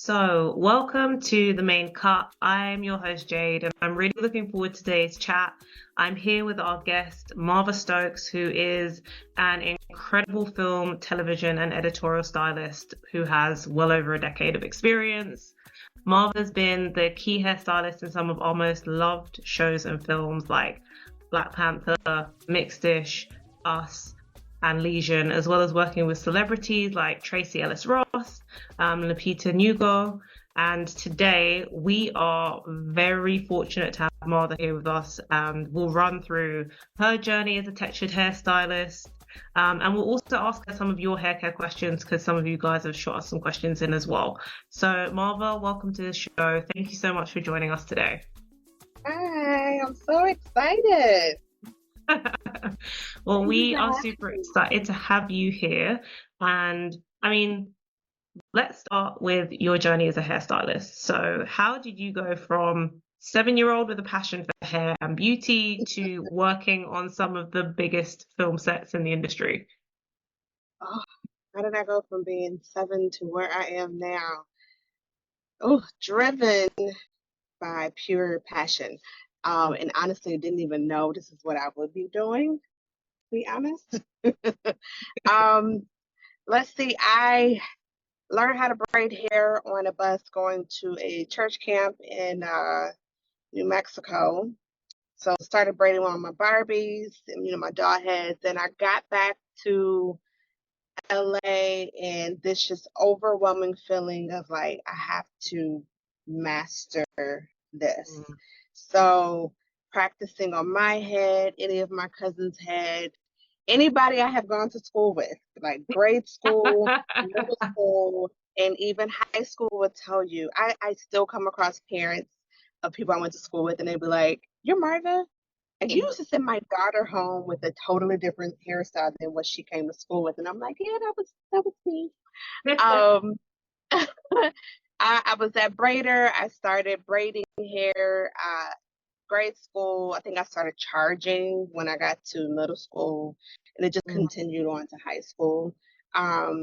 So, welcome to the main cut. I'm your host, Jade, and I'm really looking forward to today's chat. I'm here with our guest, Marva Stokes, who is an incredible film, television, and editorial stylist who has well over a decade of experience. Marva's been the key hairstylist in some of our most loved shows and films like Black Panther, Mixedish, Us, and Legion, as well as working with celebrities like Tracee Ellis Ross, Lupita Nyong'o. And today we are very fortunate to have Martha here with us, and we'll run through her journey as a textured hairstylist. And we'll also ask her some of your hair care questions because some of you guys have shot us some questions in as well. So Marva, welcome to the show. Thank you so much for joining us today. Hi, I'm so excited. Well, we are super excited to have you here. And I mean, let's start with your journey as a hairstylist. So, how did you go from 7-year-old with a passion for hair and beauty to working on some of the biggest film sets in the industry? Oh, how did I go from being 7 to where I am now? Oh, driven by pure passion. And honestly, didn't even know this is what I would be doing, to be honest. Let's see, I learned how to braid hair on a bus going to a church camp in New Mexico. So started braiding on my Barbies and my doll heads. And I got back to LA and this just overwhelming feeling of like I have to master this. So practicing on my head, any of my cousins' head, anybody I have gone to school with, like grade school, middle school, and even high school would tell you. I still come across parents of people I went to school with and they'd be like, "You're Marva?" And you used to send my daughter home with a totally different hairstyle than what she came to school with. And I'm like, yeah, that was me. Um, I was that braider. I started braiding hair grade school. I think I started charging when I got to middle school, and it just continued on to high school. I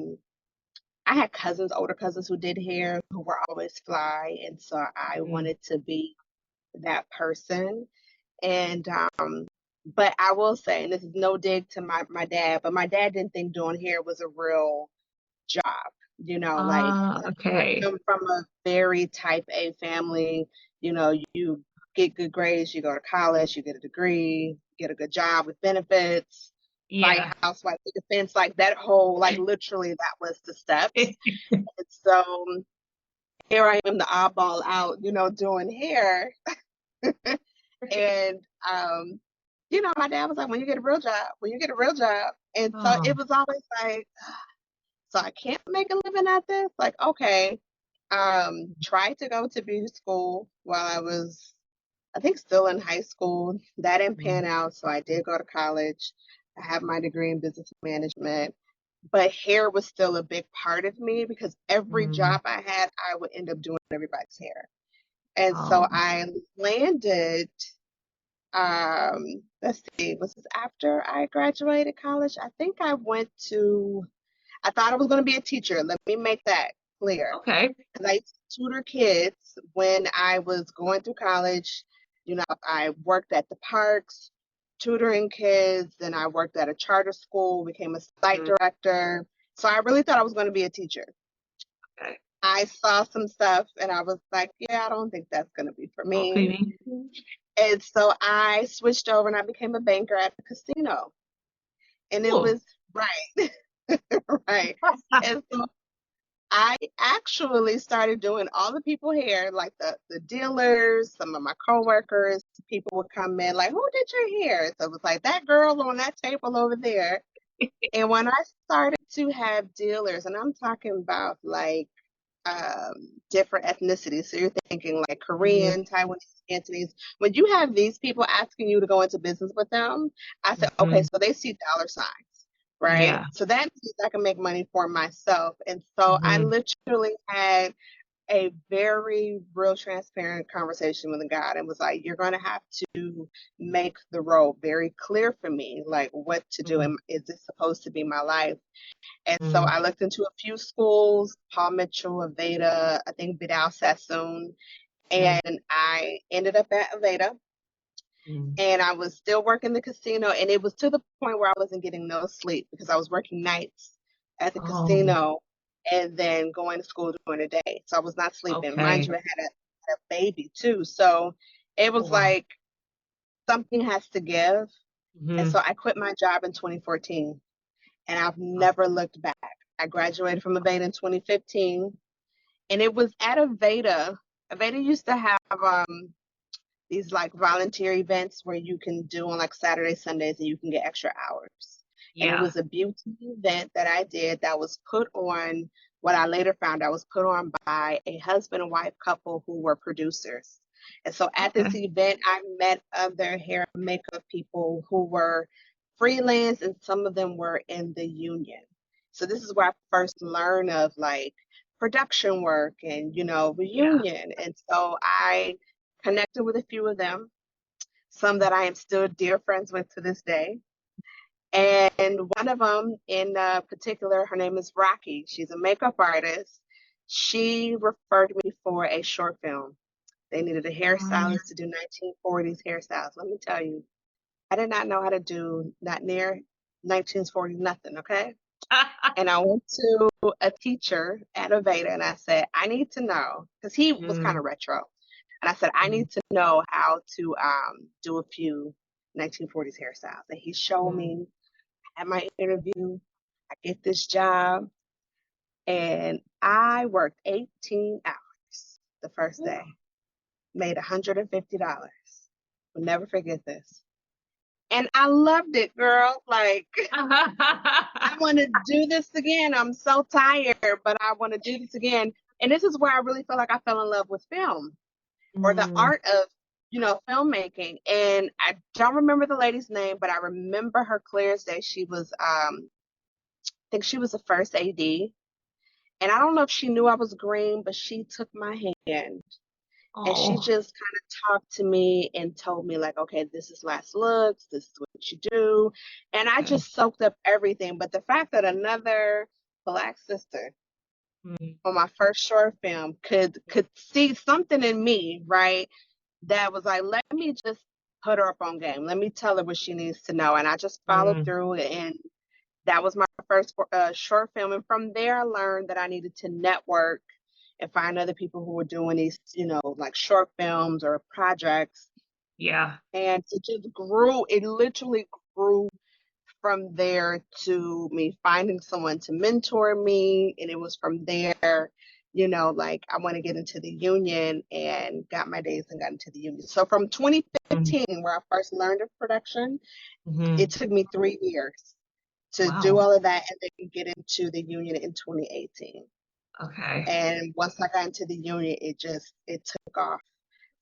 had cousins, older cousins who did hair who were always fly, and so I wanted to be that person. And but I will say, and this is no dig to my dad, but my dad didn't think doing hair was a real job. I Okay. come from a very type A family. You get good grades, you go to college, you get a degree, get a good job with benefits, fight housewife defense, like that whole, like literally that was the steps. And so here I am, the oddball out, doing hair. And my dad was like, when you get a real job, And so it was always like, so I can't make a living at this. Like, okay. Tried to go to beauty school while I was, I think, still in high school. That didn't pan out, so I did go to college. I have my degree in business management, but hair was still a big part of me because every job I had, I would end up doing everybody's hair. And so I landed, let's see, was this after I graduated college? I think I thought I was going to be a teacher. Let me make that clear. Okay. Because I used to tutor kids when I was going through college. I worked at the parks, tutoring kids, and I worked at a charter school, became a site director. So I really thought I was going to be a teacher. Okay. I saw some stuff and I was like, yeah, I don't think that's going to be for me. And so I switched over and I became a banker at a casino. And it was right. Right. And so I actually started doing all the people hair, like the dealers, some of my coworkers, people would come in like, who did your hair? So it was like that girl on that table over there. And when I started to have dealers, and I'm talking about like different ethnicities. So you're thinking like Korean, Taiwanese, Cantonese. When you have these people asking you to go into business with them, I said, okay, so they see dollar signs. Right. So that means I can make money for myself. And so I literally had a very real transparent conversation with God and was like, you're going to have to make the role very clear for me, like what to do. Mm, And is this supposed to be my life? And so mm, I looked into a few schools, Paul Mitchell, Aveda, I think Vidal Sassoon, mm, and I ended up at Aveda. mm. And I was still working the casino, and it was to the point where I wasn't getting no sleep because I was working nights at the Oh, casino and then going to school during the day. So I was not sleeping. Mind okay. you, I had a baby too. So it Oh, was wow. like something has to give. And so Hmm. I quit my job in 2014, and I've never looked back. I graduated from Aveda in 2015, and it was at Aveda. Aveda used to have these like volunteer events where you can do on like Saturdays, Sundays, and you can get extra hours. And it Yeah. was a beauty event that I did that was put on, what I later found out was put on by a husband and wife couple who were producers. And so at this Okay. event, I met other hair and makeup people who were freelance, and some of them were in the union. So this is where I first learned of like production work and, Yeah. reunion. And so I connected with a few of them, some that I am still dear friends with to this day. And one of them in particular, her name is Rocky. She's a makeup artist. She referred me for a short film. They needed a Um, hairstylist to do 1940s hairstyles. Let me tell you, I did not know how to do not near 1940s nothing, okay? And I went to a teacher at Aveda and I said, I need to know, because he was kind mm, of retro. And I said, I mm, need to know how to do a few 1940s hairstyles. And he showed mm. me at my interview. I get this job and I worked 18 hours the first day, made $150. Will never forget this. And I loved it, girl. Like, I want to do this again. I'm so tired, but I want to do this again. And this is where I really feel like I fell in love with film, or the Mm. art of, filmmaking. And I don't remember the lady's name, but I remember her clear as day. She was, I think she was the first AD. And I don't know if she knew I was green, but she took my hand and she Oh. just kind of talked to me and told me like, okay, this is last looks, this is what you do. And I Okay. just soaked up everything. But the fact that another Black sister Mm, on my first short film could see something in me, right? That was like, let me just put her up on game. Let me tell her what she needs to know. And I just followed mm, through, and that was my first short film. And from there, I learned that I needed to network and find other people who were doing these, like short films or projects. yeah. And it just grew. It literally grew from there to me finding someone to mentor me. And it was from there, like I want to get into the union, and got my days and got into the union. So from Mm, 2015, where I first learned of production, it mhm. took me 3 years to do Wow. all of that and then get into the union in 2018. Okay. And once I got into the union, it took off.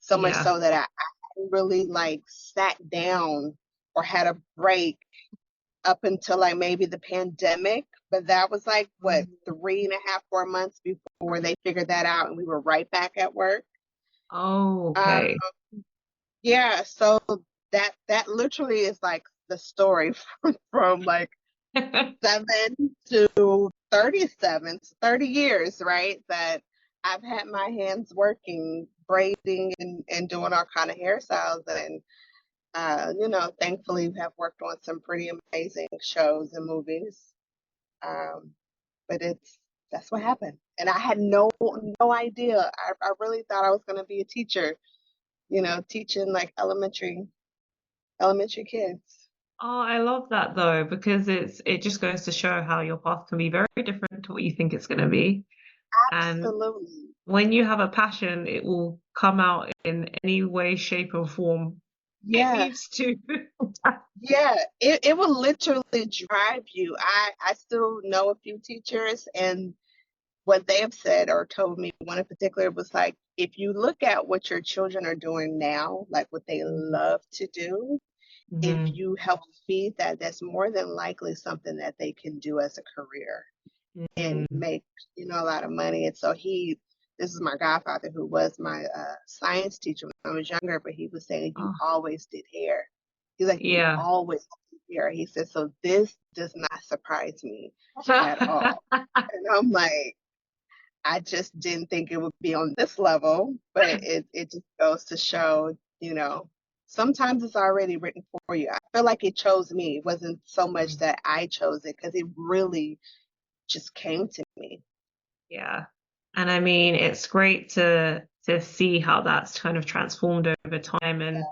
So much Yeah. so that I hadn't really like sat down or had a break up until like maybe the pandemic. But that was like what, Mm. 3.5, 4 months before they figured that out and we were right back at work. Oh, Uh, okay. yeah, so that literally is like the story from like 7 to 37, 30 years, right? That I've had my hands working, braiding and doing all kind of hairstyles. And, thankfully have worked on some pretty amazing shows and movies. Um, but that's what happened. And I had no idea. I really thought I was going to be a teacher, teaching like elementary kids. Oh, I love that though, because it just goes to show how your path can be very different to what you think it's going to be. And Absolutely. when you have a passion, it will come out in any way, shape, or form it Yeah. needs to. Yeah, it will literally drive you. I still know a few teachers, and what they have said or told me, one in particular was like, if you look at what your children are doing now, like what they love to do, if Mm-hmm. you help feed that, that's more than likely something that they can do as a career and Mm-hmm. make, a lot of money. And so he this is my godfather who was my science teacher when I was younger, but he was saying, you Oh, always did hair. He's like, you yeah. always did hair. He said, so this does not surprise me at all. And I'm like, I just didn't think it would be on this level, but it just goes to show, sometimes it's already written for you. I feel like it chose me. It wasn't so much that I chose it because it really just came to me. Yeah. And I mean, it's great to see how that's kind of transformed over time. And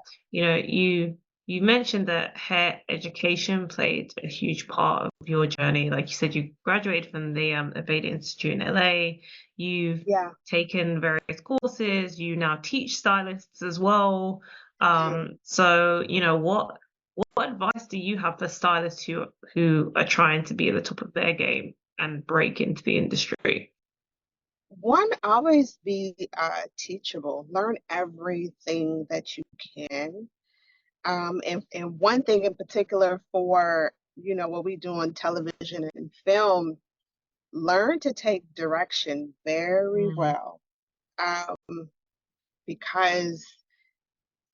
you mentioned that hair education played a huge part of your journey. Like you said, you graduated from the Aveda Institute in LA. You've Yeah. taken various courses. You now teach stylists as well. Mm. So, what advice do you have for stylists who are trying to be at the top of their game and break into the industry? One, always be teachable. Learn everything that you can. And one thing in particular for, what we do on television and film, learn to take direction very Mm, well. Um, because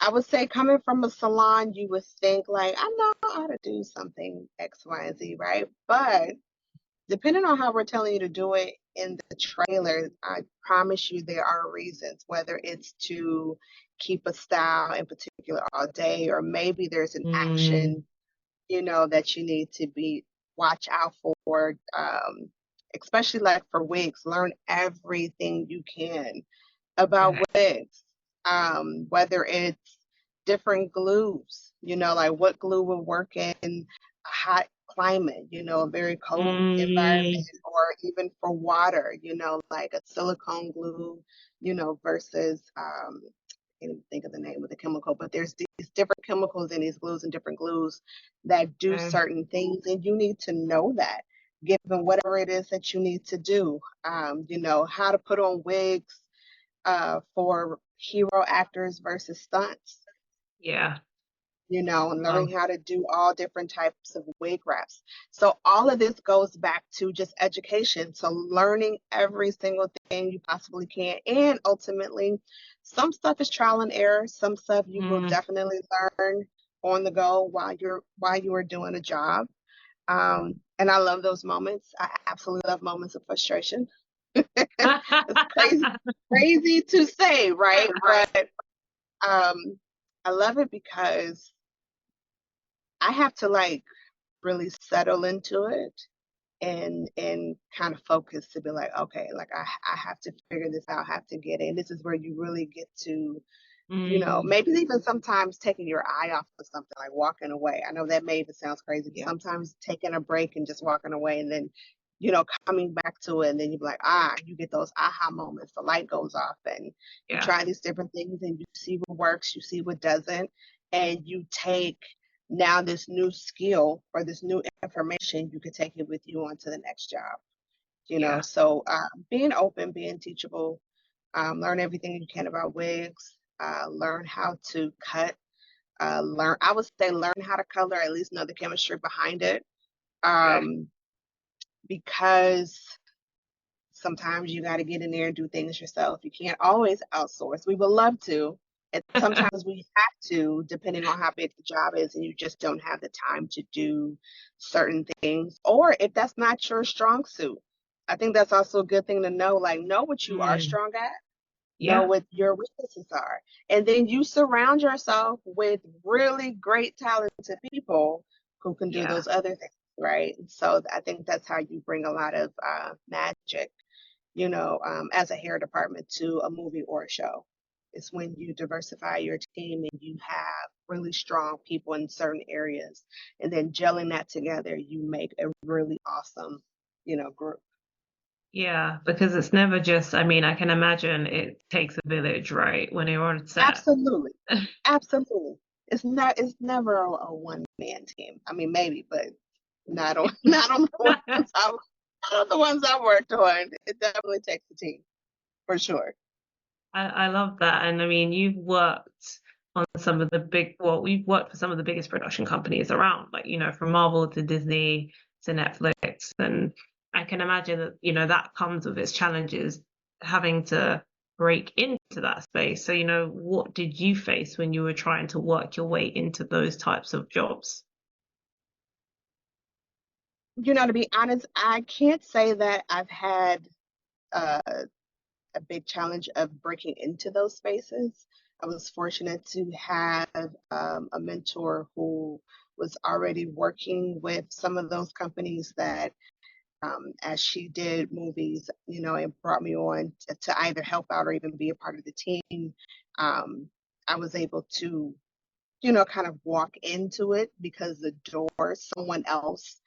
I would say coming from a salon, you would think like, I know how to do something X, Y, and Z, right? But depending on how we're telling you to do it in the trailer, I promise you there are reasons, whether it's to keep a style in particular all day, or maybe there's an mm, action, that you need to be watch out for. Especially like for wigs, learn everything you can about okay. wigs, whether it's different glues, like what glue will work in a hot climate, a very cold environment, Mm, or even for water, like a silicone glue, versus I can't even think of the name of the chemical, but there's these different chemicals in these glues and different glues that do okay. certain things, and you need to know that given whatever it is that you need to do. How to put on wigs for hero actors versus stunts, Yeah. and Well, learning how to do all different types of wig wraps. So all of this goes back to just education. So learning every single thing you possibly can. And ultimately, some stuff is trial and error. Some stuff you will mm. definitely learn on the go while you are doing a job. And I love those moments. I absolutely love moments of frustration. It's crazy to say, right? But I love it because I have to like really settle into it and kind of focus to be like, okay, like I have to figure this out, I have to get it. And this is where you really get to, Mm, maybe even sometimes taking your eye off of something, like walking away. I know that may even sounds crazy, but yeah. sometimes taking a break and just walking away, and then, coming back to it, and then you're like, you get those aha moments. The light goes off and you Yeah. try these different things and you see what works, you see what doesn't, and you take now this new skill or this new information, you can take it with you on to the next job. Yeah. So being open, being teachable, learn everything you can about wigs, learn how to cut, I would say learn how to color, at least know the chemistry behind it. Okay. Um, because sometimes you got to get in there and do things yourself. You can't always outsource. We would love to. And sometimes we have to, depending on how big the job is, and you just don't have the time to do certain things. Or if that's not your strong suit, I think that's also a good thing to know. Like, know what you are Mm, strong at, know yeah. what your weaknesses are. And then you surround yourself with really great, talented people who can do Yeah. those other things, right? So I think that's how you bring a lot of magic, as a hair department to a movie or a show. It's when you diversify your team and you have really strong people in certain areas, and then gelling that together, you make a really awesome, group. Yeah. Because it's never just, I mean, I can imagine it takes a village, right? When you're on set. Absolutely. Absolutely. It's never a one man team. I mean, maybe, but not on not on the ones I not on the ones I worked on. It definitely takes a team for sure. I love that. And I mean, you've worked on some of the we've worked for some of the biggest production companies around, like, from Marvel to Disney to Netflix. And I can imagine that, that comes with its challenges. having to break into that space. So, what did you face when you were trying to work your way into those types of jobs? To be honest, I can't say that I've had uh, a big challenge of breaking into those spaces. I was fortunate to have a mentor who was already working with some of those companies that, as she did movies, it brought me on to either help out or even be a part of the team. I was able to, kind of walk into it because the door, someone else,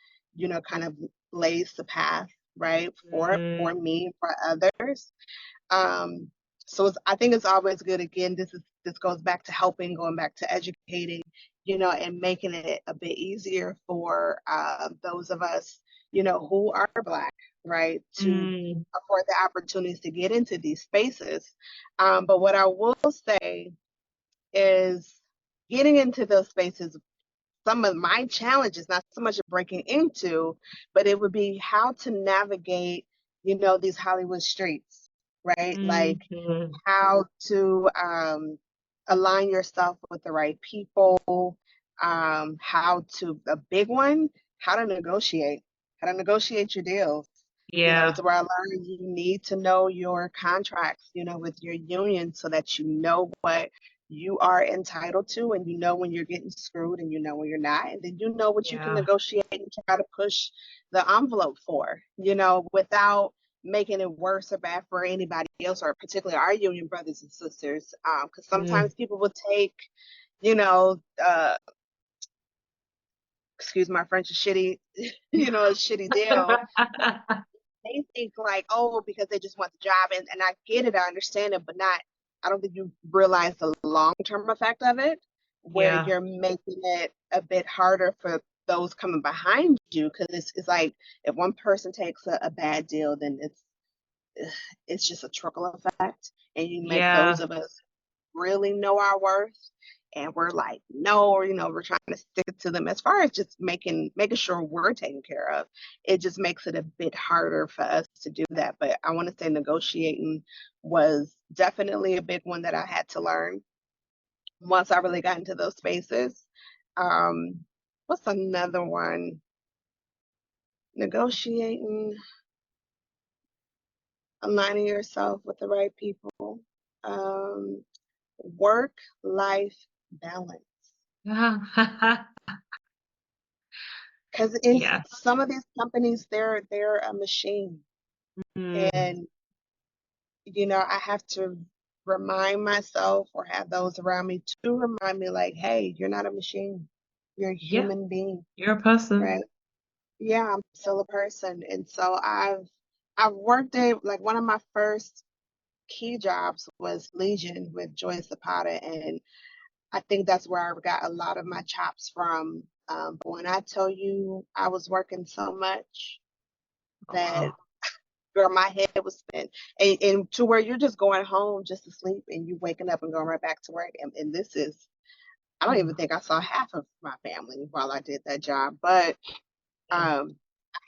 kind of lays the path, right, for Mm, me and for others. Um, so I think it's always good. Again, this goes back to helping, going back to educating, and making it a bit easier for those of us, who are Black, right, to mm, afford the opportunities to get into these spaces. But what I will say is getting into those spaces, some of my challenges, not so much of breaking into, but it would be how to navigate, these Hollywood streets, right? Like mm. how to align yourself with the right people, a big one, how to negotiate your deals. Yeah, It's where I learned you need to know your contracts, with your union so that you know what you are entitled to and you know when you're getting screwed and you know when you're not. And then you know what you can yeah, negotiate and try to push the envelope for, without making it worse or bad for anybody else or particularly our union brothers and sisters. Because mm. sometimes people will take, you know, uh, excuse my French, a shitty, a shitty deal. They think like, oh, because they just want the job. And I get it, I understand it, but I don't think you realize the long term effect of it, where Yeah, you're making it a bit harder for those coming behind you. Because it's like if one person takes a bad deal, then it's just a trickle effect. And you make yeah, those of us really know our worth and we're like no, or we're trying to stick it to them as far as just making sure we're taken care of. It just makes it a bit harder for us to do that. But I want to say negotiating was definitely a big one that I had to learn once I really got into those spaces. What's another one? Negotiating, aligning yourself with the right people, um, work life balance. Because in yeah. some of these companies, they're a machine, Mm, and I have to remind myself or have those around me to remind me, like, hey, you're not a machine, you're a yeah, human being, you're a person. right? Yeah, I'm still a person, and so I've worked it. Like one of my first key jobs was Legion with Joy Zapata, and I think that's where I got a lot of my chops from. But when I tell you I was working so much Oh, that wow. girl, my head was spent, and to where you're just going home just to sleep, and you waking up and going right back to work. And this is, I don't even Mm, think I saw half of my family while I did that job, but mm. um,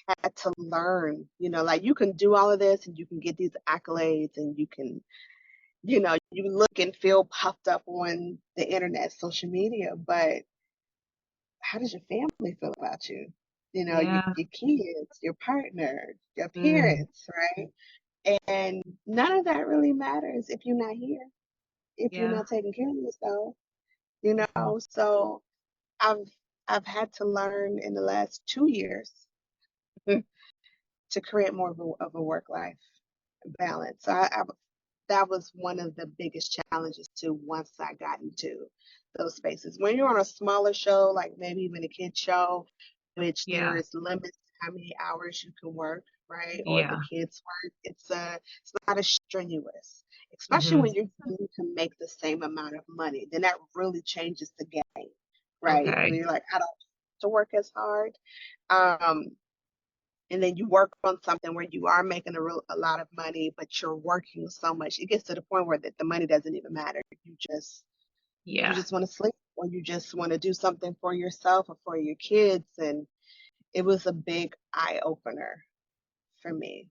I had to learn, like you can do all of this, and you can get these accolades, and you can, you look and feel puffed up on the internet, social media, but how does your family feel about you? Yeah. Your kids, your partner, your Mm, parents, right? And none of that really matters if you're not here, if you're yeah. not taking care of yourself, Mhm. So I've I've had to learn in the last 2 years to create more of a work life balance. So that was one of the biggest challenges too once I got into those spaces. When you're on a smaller show, like maybe even a kid show, which there Yeah. is limits to how many hours you can work, right? Or the Yeah. kids work. It's not as strenuous, especially Hmm. when you can make the same amount of money. Then that really changes the game, right? When Okay. you're like, I don't have to work as hard. Um, and then you work on something where you are making a lot of money, but you're working so much. It gets to the point where the money doesn't even matter. You Yeah. just want to sleep or you just want to do something for yourself or for your kids. And it was a big eye opener for me.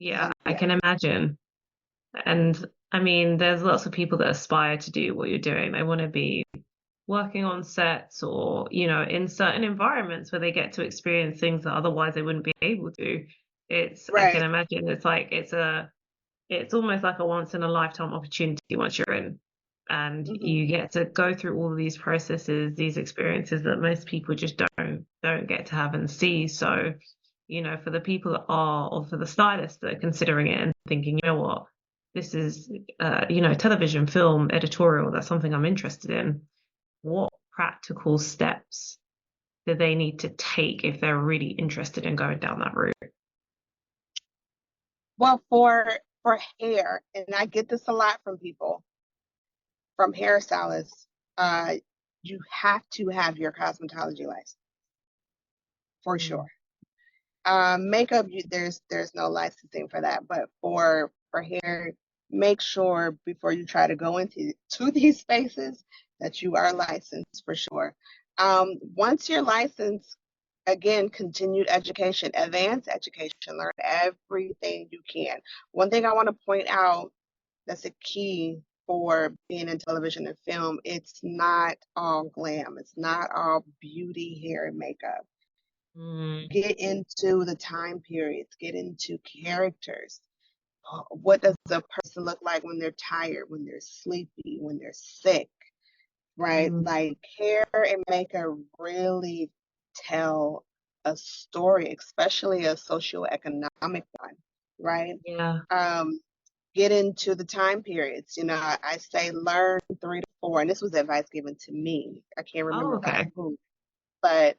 Yeah, I Yeah. can imagine. And I mean, there's lots of people that aspire to do what you're doing. They want to be working on sets or, in certain environments where they get to experience things that otherwise they wouldn't be able to. I can Right. imagine it's almost like a once in a lifetime opportunity once you're in. And Hmm. you get to go through all of these processes, these experiences that most people just don't get to have and see. So, for the people that are, or for the stylists that are considering it and thinking, you know what, this is, television, film, editorial, that's something I'm interested in. What practical steps do they need to take if they're really interested in going down that route? Well, for hair, and I get this a lot from people, from hairstylists, uh, you have to have your cosmetology license for Mm, sure. Makeup, there's no licensing for that, but for hair, make sure before you try to go into to these spaces that you are licensed for sure. Once you're licensed, again, continued education, advanced education, learn everything you can. One thing I want to point out that's a key for being in television and film, it's not all glam, it's not all beauty, hair, and makeup. mm, Get into the time periods, get into characters. What does a person look like when they're tired, when they're sleepy, when they're sick, right? mm, Like hair and makeup really tell a story, especially a socioeconomic one, right? yeah. Um, get into the time periods. I say learn 3 to 4, and this was advice given to me. I can't Oh, remember by okay. who, but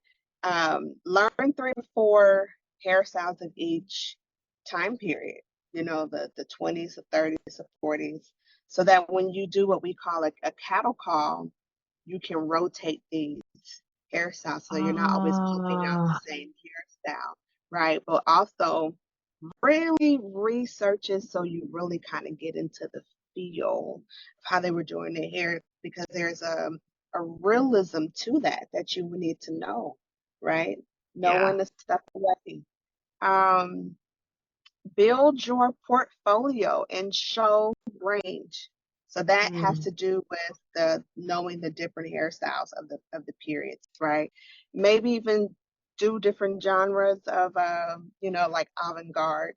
learn 3 to 4 hairstyles of each time period, the 20s, the 30s, the 40s, so that when you do what we call a cattle call, you can rotate these hairstyles so you're not always pumping out Ah, the same hairstyle, right? But also really research it so you really kind of get into the feel of how they were doing their hair, because there's a realism to that you would need to know, right? Know yeah. when to step away. Um, Build your portfolio and show range. So that has Mm, to do with the knowing the different hairstyles of the periods, right? Maybe even do different genres of like avant-garde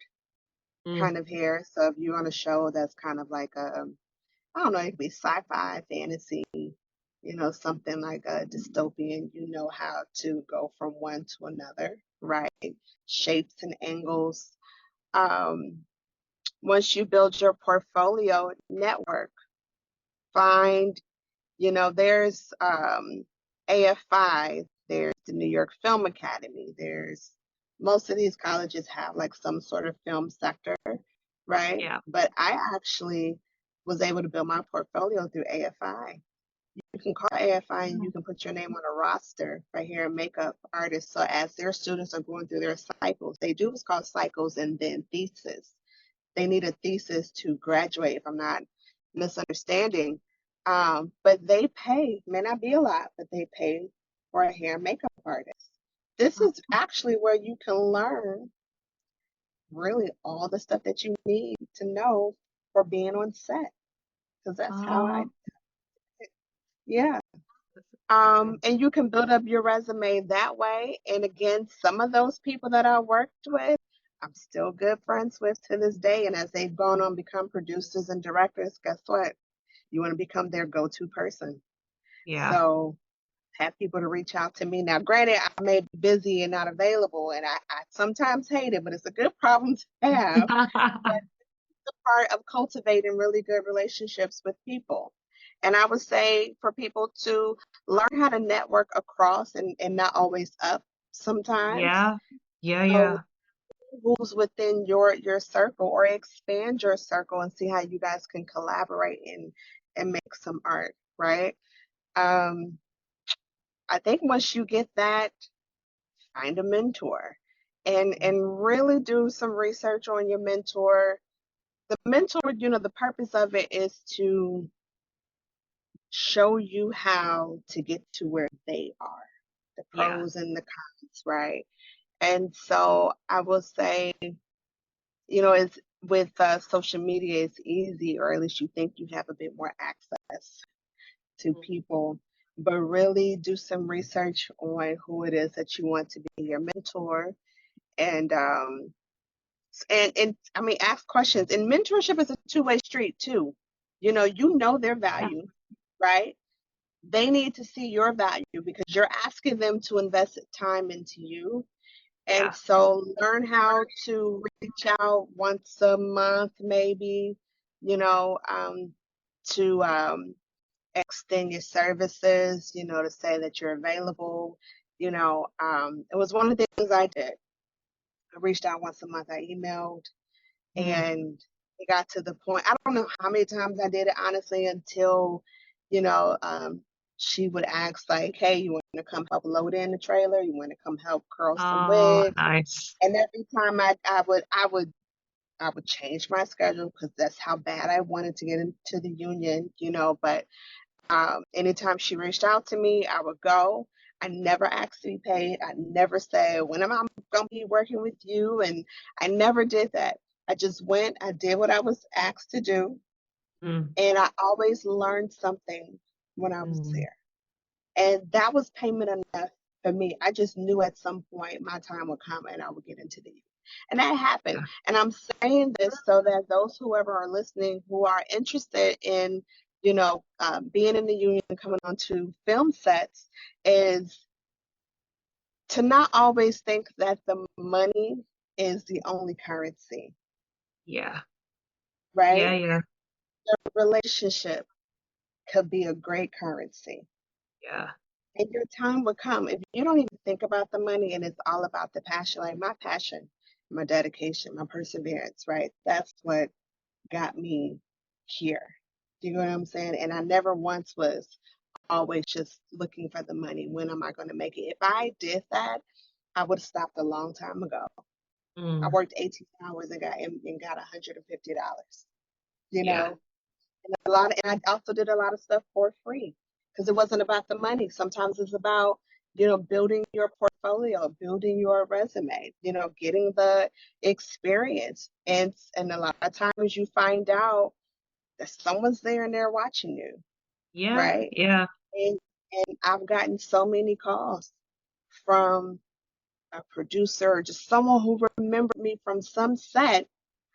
mm, kind of hair. So if you're on a show that's kind of like I don't know, it could be sci-fi, fantasy, something like a dystopian, you know how to go from one to another, right? Shapes and angles. Um, Once you build your portfolio network, find, there's AFI, there's the New York Film Academy, there's most of these colleges have like some sort of film sector, right? yeah. But I actually was able to build my portfolio through AFI. You can call AFI and you can put your name on a roster for hair and makeup artists. So as their students are going through their cycles, they do what's called cycles and then thesis. They need a thesis to graduate, if I'm not misunderstanding. But they pay, may not be a lot, but they pay for a hair and makeup artist. This is actually where you can learn really all the stuff that you need to know for being on set, because that's how I, Oh, yeah. that's amazing. And you can build up your resume that way. And again, some of those people that I worked with, I'm still good friends with to this day. And as they've gone on become producers and directors, guess what? You want to become their go-to person. Yeah. So have people to reach out to me. Now, granted, I may be busy and not available, and I sometimes hate it, but it's a good problem to have. Part of cultivating really good relationships with people. And I would say for people to learn how to network across and not always up sometimes. Yeah. Yeah, So yeah. who's within your circle, or expand your circle and see how you guys can collaborate and make some art, right? Um, I think once you get that, find a mentor and really do some research on your mentor. The mentor, the purpose of it is to show you how to get to where they are, the Yeah. pros and the cons, right? And so I will say it's with social media, it's easy, or at least you think you have a bit more access to people. But really do some research on who it is that you want to be your mentor, and I mean, ask questions. And mentorship is a two-way street too. You know their Yeah. value, right? They need to see your value because you're asking them to invest time into you. And Yeah. so learn how to reach out once a month, maybe, to extend your services, to say that you're available. It was one of the things I did. I reached out once a month. I emailed, Mm. and it got to the point. I don't know how many times I did it, honestly, until, you know, um, she would ask, like, hey, you want to come help load in the trailer? You want to come help curl some Oh, wigs? nice. And every time I would change my schedule because that's how bad I wanted to get into the union, but anytime she reached out to me, I would go. I never asked to be paid. I never said, when am I going to be working with you? And I never did that. I just went, I did what I was asked to do, Mm. and I always learned something when I was Mm. there. And that was payment enough for me. I just knew at some point my time would come and I would get into the youth. And that happened. Yeah. And I'm saying this so that those whoever are listening who are interested in, being in the union and coming onto film sets is to not always think that the money is the only currency, Yeah. Yeah. right? Yeah. The relationship could be a great currency. Yeah. And your time would come. If you don't even think about the money and it's all about the passion, like my passion, my dedication, my perseverance, right? That's what got me here. Do you know what I'm saying? And I never once was always just looking for the money. When am I going to make it? If I did that, I would have stopped a long time ago. I Mm. worked 18 hours and got $150, you Yeah. know? And I also did a lot of stuff for free because it wasn't about the money. Sometimes it's about, building your portfolio, building your resume, getting the experience. And a lot of times you find out that someone's there and they're watching you, Yeah. right? Yeah. And I've gotten so many calls from a producer or just someone who remembered me from some set.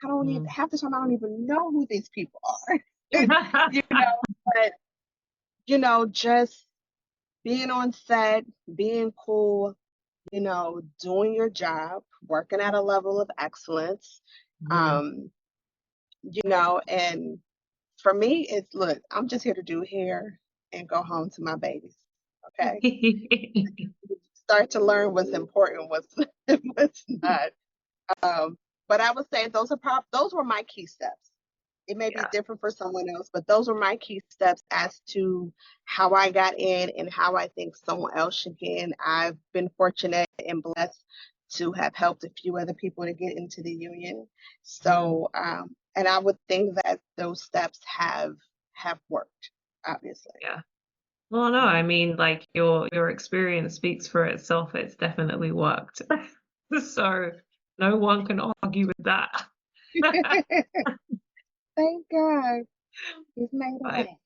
I don't even Mm. half the time I don't even know who these people are. you know, but just being on set, being cool, doing your job, working at a level of excellence. Mm. Um, and for me, it's look, I'm just here to do hair and go home to my babies. Okay. Start to learn what's important, what's not. Um, but I would say those were my key steps. It may be Yeah. different for someone else, but those were my key steps as to how I got in and how I think someone else should get in. I've been fortunate and blessed to have helped a few other people to get into the union. Mm. So, and I would think that those steps have worked, obviously. Yeah. Well, no, I mean, like your experience speaks for itself. It's definitely worked. So no one can argue with that. Thank God he's made a But, way.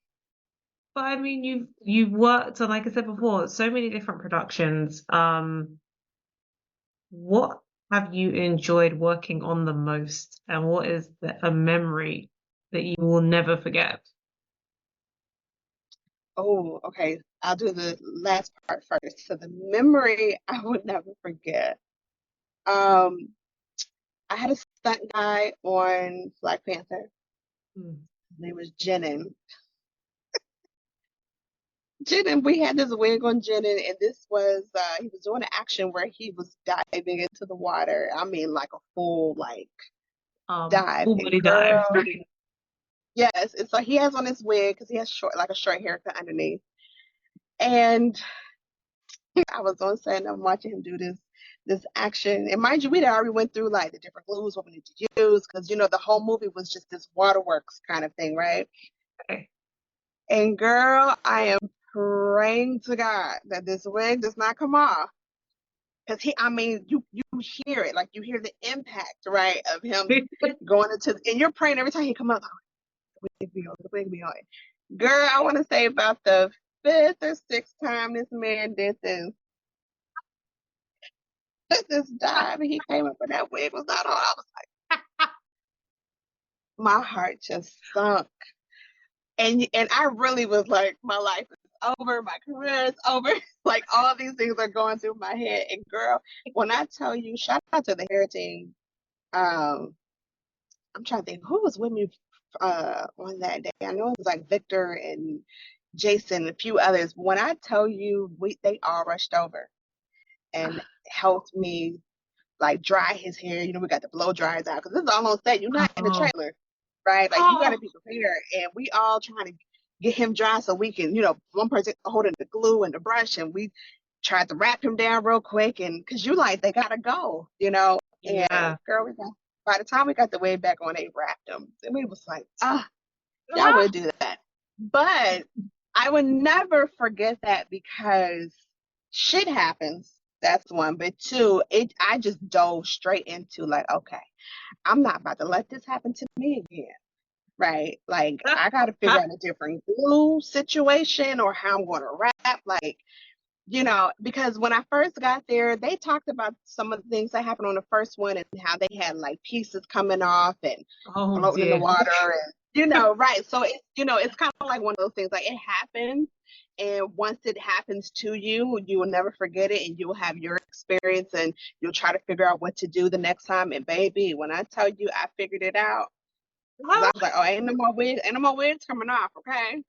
but I mean, you've worked on, like I said before, so many different productions. What have you enjoyed working on the most, and what is a memory that you will never forget? Oh, okay. I'll do the last part first. So the memory I would never forget. Um, I had a stunt guy on Black Panther. Mm. His name was Jenin. Jenin, we had this wig on Jenin, and this was he was doing an action where he was diving into the water. I mean, like a full like dive. Full And body dive. girl, yes, and so he has on his wig because he has like a short haircut underneath. And I was on set and I'm watching him do this action. And mind you, we'd already went through like the different glues, what we need to use, because the whole movie was just this waterworks kind of thing, right? Okay. And girl, I am praying to God that this wig does not come off. because I mean, you hear it, like you hear the impact, right, of him going into, and you're praying every time he come up, the wig be on. Girl, I want to say about the fifth or sixth time this man did this dive, and he came up and that wig was not on. I was like, my heart just sunk. And I really was like, my life is over, my career is over. Like all these things are going through my head. And girl, when I tell you, shout out to the hair team. Um, I'm trying to think who was with me on that day. I know it was like Victor and Jason and a few others. When I tell you, they all rushed over and helped me like dry his hair. You know, we got the blow dryers out because this is all on set. You're not in the trailer, right? Like you got to be prepared. And we all trying to get him dry so we can, one person holding the glue and the brush, and we tried to wrap him down real quick. And because you like, they gotta go, And Yeah. girl, by the time we got the wig back on, they wrapped him, and we was like, y'all would do that. But I would never forget that because shit happens. That's one. But two, I just dove straight into like, okay, I'm not about to let this happen to me again. Right? Like I gotta figure out a different glue situation or how I'm gonna wrap. Like, because when I first got there, they talked about some of the things that happened on the first one and how they had like pieces coming off and floating in the water and right. So it's kind of like one of those things, like it happens, and once it happens to you, you will never forget it, and you'll have your experience and you'll try to figure out what to do the next time. And baby, when I tell you I figured it out, 'cause I was like, oh, ain't no more wigs coming off, okay?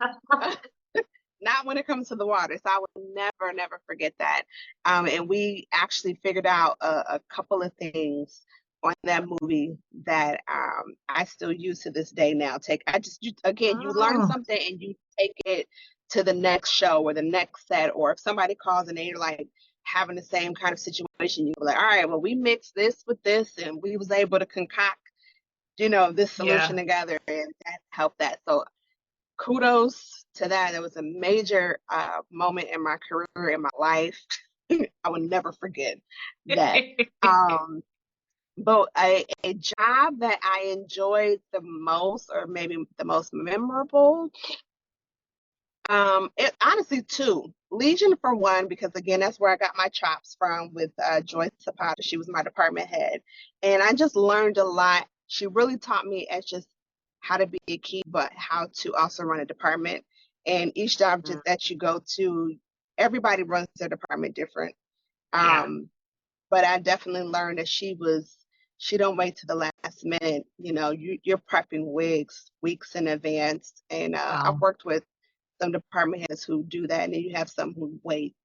Not when it comes to the water. So I would never, never forget that. And we actually figured out a couple of things on that movie that I still use to this day now. You learn something and you take it to the next show or the next set, or if somebody calls and they're like having the same kind of situation, you're like, all right, well, we mixed this with this and we was able to concoct, this solution together, and that helped that. So kudos to that. It was a major moment in my career, in my life. I will never forget that. But a job that I enjoyed the most, or maybe the most memorable, it honestly two. Legion for one, because again, that's where I got my chops from with Joyce Zapata. She was my department head, and I just learned a lot. She really taught me as just how to be a key, but how to also run a department. And each job that you go to, everybody runs their department different. But I definitely learned that she don't wait to the last minute. You're prepping wigs weeks in advance. And I've worked with some department heads who do that, and then you have some who wait.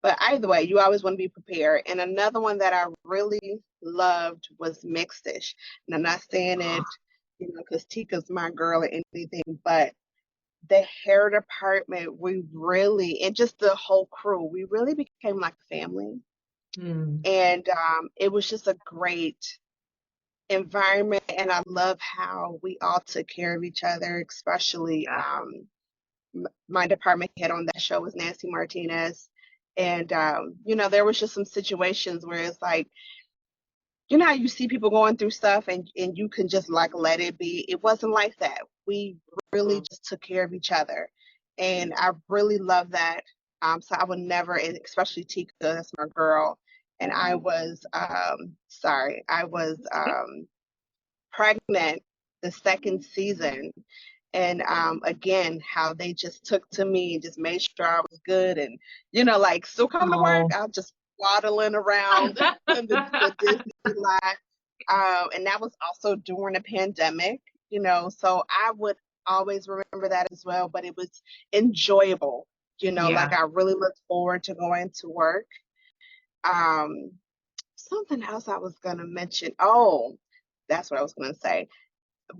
But either way, you always want to be prepared. And another one that I really loved was Mixedish. And I'm not saying it, because Tika's my girl or anything, but the hair department, and just the whole crew, we really became like a family. And it was just a great environment. And I love how we all took care of each other, especially my department head on that show was Nancy Martinez. And, there was just some situations where it's like, how you see people going through stuff and you can just like let it be. It wasn't like that. We really just took care of each other. And I really love that. So I would never, and especially Tika, that's my girl. And I was pregnant the second season. And again, how they just took to me and just made sure I was good, and like still coming to work. I'll just waddling around the Disney lot. And that was also during the pandemic, so I would always remember that as well. But it was enjoyable, like I really looked forward to going to work. Something else I was gonna mention. Oh, that's what I was gonna say.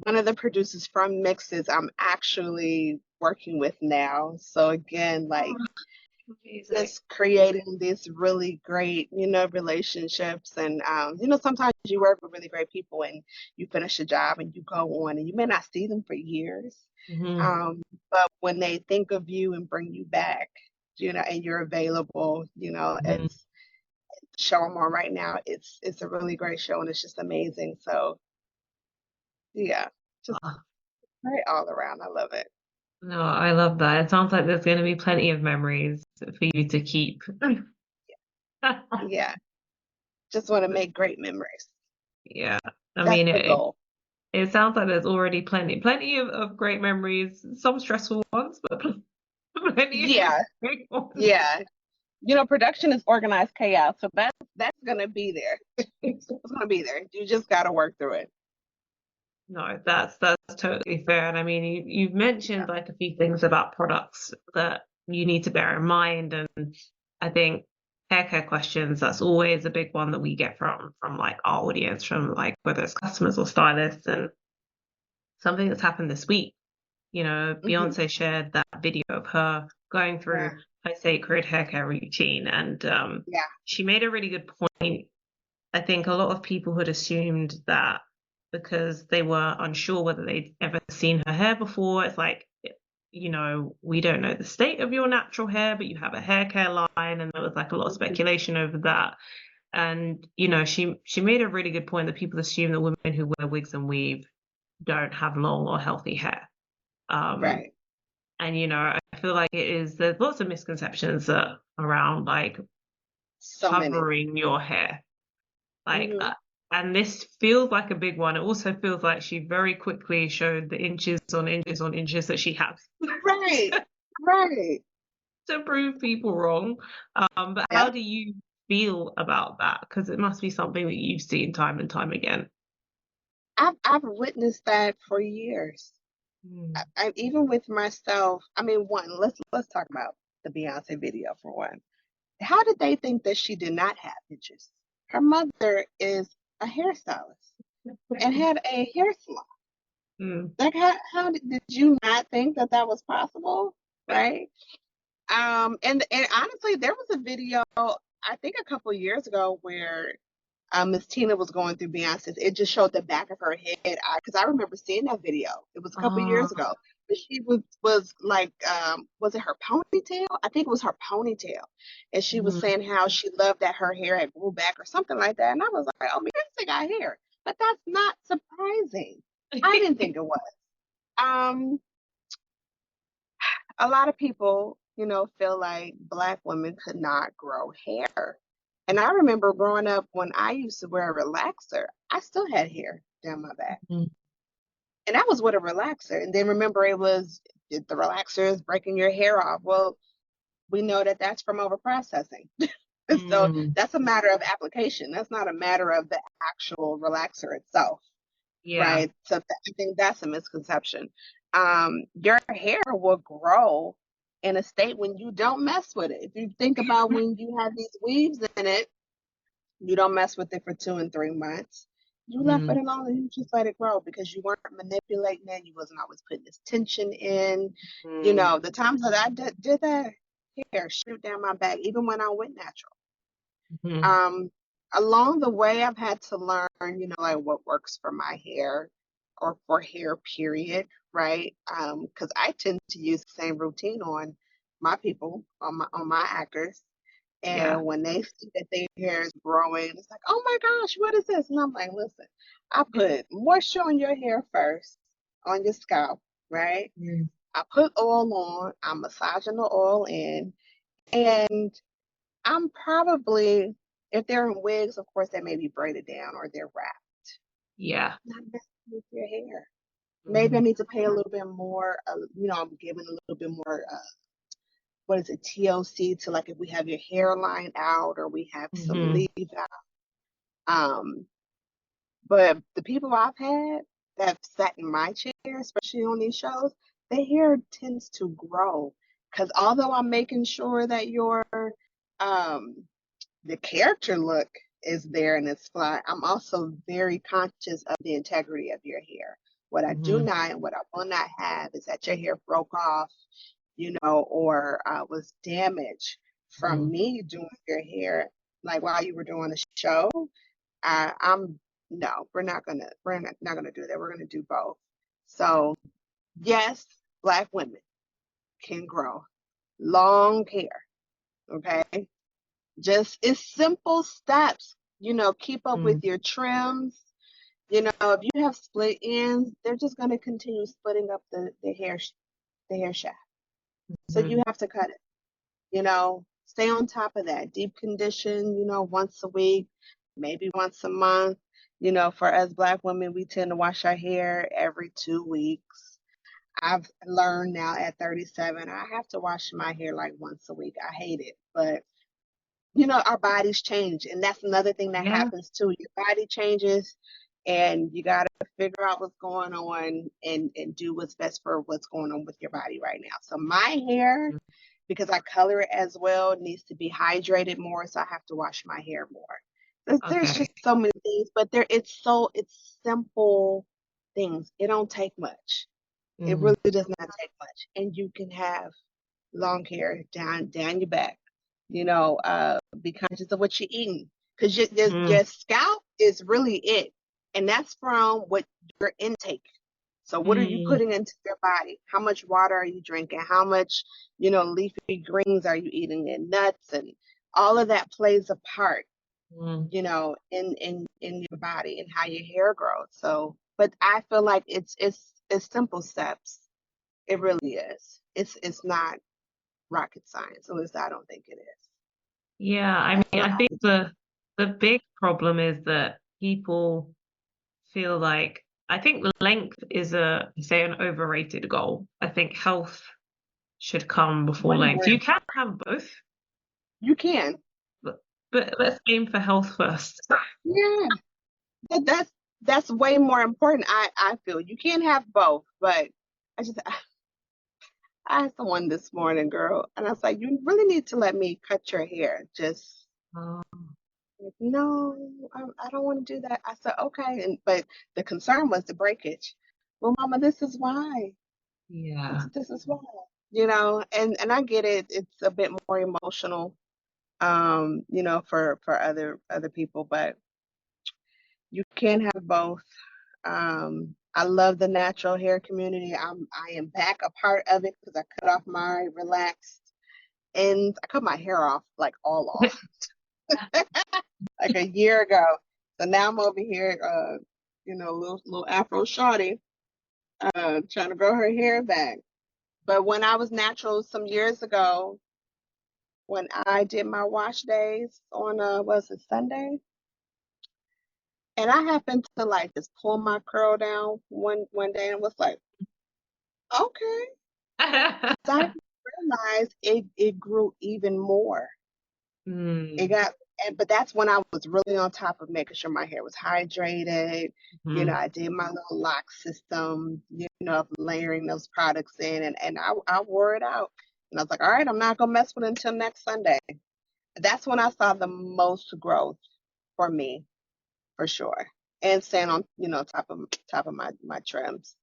One of the producers from Mixes I'm actually working with now. So again, like just creating these really great, relationships. And, sometimes you work with really great people and you finish a job and you go on and you may not see them for years. But when they think of you and bring you back, and you're available, it's show I'm on right now. It's a really great show and it's just amazing. So yeah, just Oh, great all around. I love it. no, I love that. It sounds like there's going to be plenty of memories for you to keep. Yeah, just want to make great memories. Yeah, I That's mean, the goal. it sounds like there's already plenty of great memories, some stressful ones, but plenty of Yeah, great ones. yeah. Production is organized chaos, so that's gonna be there. It's gonna be there. You just gotta work through it. No, that's totally fair. And I mean, you've mentioned like a few things about products that you need to bear in mind, and I think hair care questions, that's always a big one that we get from like our audience, from like whether it's customers or stylists. And something that's happened this week, Hmm. Beyonce shared that video of her going Yeah, through her sacred hair care routine, and yeah. she made a really good point. I think a lot of people had assumed that because they were unsure whether they'd ever seen her hair before, it's like, we don't know the state of your natural hair, but you have a hair care line, and there was like a lot of Mhm. speculation over that. And she made a really good point that people assume that women who wear wigs and weave don't have long or healthy hair. Um, Right. and I feel like there's lots of misconceptions around like So many. covering your hair. Like, Hmm. and this feels like a big one. It also feels like she very quickly showed the inches on inches on inches that she has Right. Right. to prove people wrong. But how Yep. do you feel about that? Because it must be something that you've seen time and time again. I've witnessed that for years. Mm. I even with myself. I mean, let's talk about the Beyonce video for one. How did they think that she did not have pictures? Her mother is a hairstylist and had a hair salon. Mm. Like, how did you not think that that was possible? Right. And honestly, there was a video, I think a couple of years ago, where Miss Tina was going through Beyonce's. It just showed the back of her head. Because I remember seeing that video. It was a couple of years Ah. ago. But she was like, was it her ponytail? I think it was her ponytail. And she was Mm. saying how she loved that her hair had grew back or something like that. And I was like, oh, Beyonce got hair. But that's not surprising. I didn't think it was. Um, a lot of people, feel like Black women could not grow hair. And I remember growing up when I used to wear a relaxer, I still had hair down my back. Mm. And that was with a relaxer. And then remember, the relaxer is breaking your hair off. Well, we know that that's from overprocessing. So Mm. that's a matter of application. That's not a matter of the actual relaxer itself. Yeah. Right? So I think that's a misconception. Your hair will grow in a state when you don't mess with it. If you think about when you have these weaves in it, you don't mess with it for 2 and 3 months. You left it Mm. alone and you just let it grow because you weren't manipulating it. You wasn't always putting this tension in. Mm. The times that I did that, hair shoot down my back, even when I went natural. Mm. Um, Along the way, I've had to learn, like what works for my hair or for hair, period, right? Because I tend to use the same routine on my people, on my actors. Yeah. And when they see that their hair is growing, it's like, oh my gosh, what is this? And I'm like, listen, I put moisture on your hair first, on your scalp, right? Mm. I put oil on, I'm massaging the oil in, and I'm probably, if they're in wigs, of course, they may be braided down or they're wrapped. Yeah. Not messing with your hair. Maybe I Mm. need to pay a little bit more. I'm giving a little bit more. What is it? TLC to like if we have your hairline out or we have some Mm. leave out. Um, but the people I've had that have sat in my chair, especially on these shows, their hair tends to grow. Because although I'm making sure that your um the character look is there and it's fly, I'm also very conscious of the integrity of your hair. What I do Mm. not and what I will not have is that your hair broke off, or was damaged from Mm. me doing your hair, like while you were doing the show. I'm No, we're not gonna do that. We're gonna do both. So yes, Black women can grow long hair, okay? Just it's simple steps. Keep up with Mm, your trims. If you have split ends, they're just going to continue splitting up the hair shaft. So you mm, have to cut it. Stay on top of that. Deep condition, once a week, maybe once a month. For us Black women, we tend to wash our hair every 2 weeks. I've learned now at 37, I have to wash my hair like once a week. I hate it, but our bodies change, and that's another thing that yeah. happens too. Your body changes, and you got to figure out what's going on and do what's best for what's going on with your body right now. So my hair, Mm, because I color it as well, needs to be hydrated more, so I have to wash my hair more. There's okay. just so many things, but it's simple things. It don't take much. It Mm, really does not take much, and you can have long hair down your back. Be conscious of what you're eating, because mm, your scalp is really it, and that's from what your intake. So what are you mm, putting into your body? How much water are you drinking? How much, leafy greens are you eating, and nuts, and all of that plays a part, mm. in your body and how your hair grows. So, but I feel like it's simple steps. It really is. It's not rocket science. At least I don't think it is. Yeah, I I mean, feel I think like the big problem is that people feel like I think length is say an overrated goal. I think health should come before way length. more You can important. have both, You can. but, but let's aim for health first. Yeah. That's way more important. I feel you can't have both, but I had someone this morning, girl, and I was like, you really need to let me cut your hair. Just Oh, no, I don't want to do that. I said, okay, but the concern was the breakage. Well, Mama, this is why. yeah. This is why. And I get it. It's a bit more emotional, for other people, but you can have both. I love the natural hair community. I am back a part of it because I cut off my relaxed ends. I cut my hair off, like all off, like a year ago. So now I'm over here, little Afro shawty, trying to grow her hair back. But when I was natural some years ago, when I did my wash days on was it Sunday? And I happened to like just pull my curl down one day and was like, okay. So I realized it grew even more. It Mm, got, but that's when I was really on top of making sure my hair was hydrated. mhm. I did my little lock system, of layering those products in, and I wore it out. And I was like, all right, I'm not gonna mess with it until next Sunday. That's when I saw the most growth for me, for sure. And staying on, top of my trims.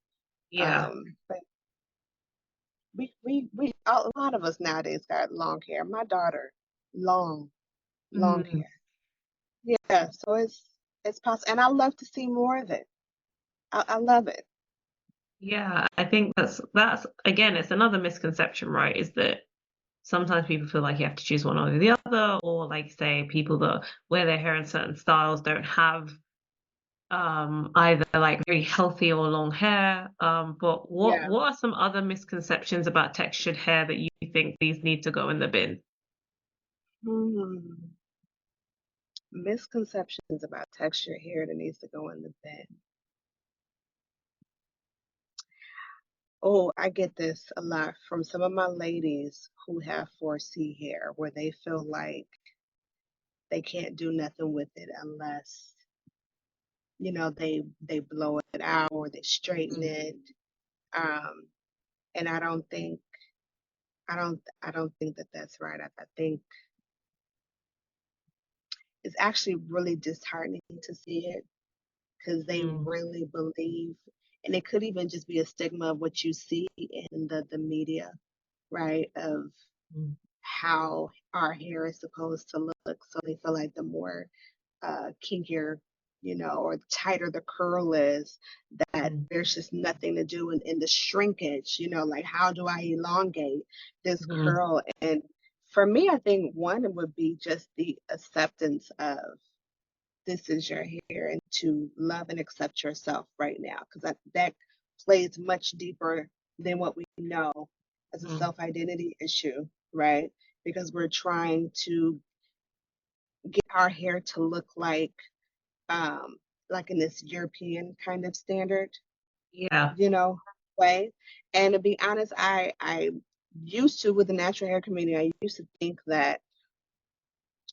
Yeah. But we a lot of us nowadays got long hair. My daughter, long, long Mm, hair. Yeah, so it's possible, and I love to see more of it. I love it. yeah. I think that's again, it's another misconception, right? Is that sometimes people feel like you have to choose one over the other, or like say people that wear their hair in certain styles don't have either like very healthy or long hair. But Yeah. what are some other misconceptions about textured hair that you think these need to go in the bin? Hmm. Misconceptions about texture hair that needs to go in the bin. Oh, I get this a lot from some of my ladies who have 4C hair, where they feel like they can't do nothing with it unless, they blow it out or they straighten Mm, it. Um, and I don't think that that's right. I think it's actually really disheartening to see it, because they mm, really believe, and it could even just be a stigma of what you see in the media, right? Of mm, how our hair is supposed to look. So they feel like the more kinkier, or tighter the curl is, that mm, there's just nothing to do in the shrinkage, like how do I elongate this mm, curl? And for me, I think one would be just the acceptance of this is your hair and to love and accept yourself right now, because that plays much deeper than what we know as a Mm. self-identity issue, right? Because we're trying to get our hair to look um like in this European kind of standard, Yeah. you know, way. And to be honest, I used to, with the natural hair community, I used to think that,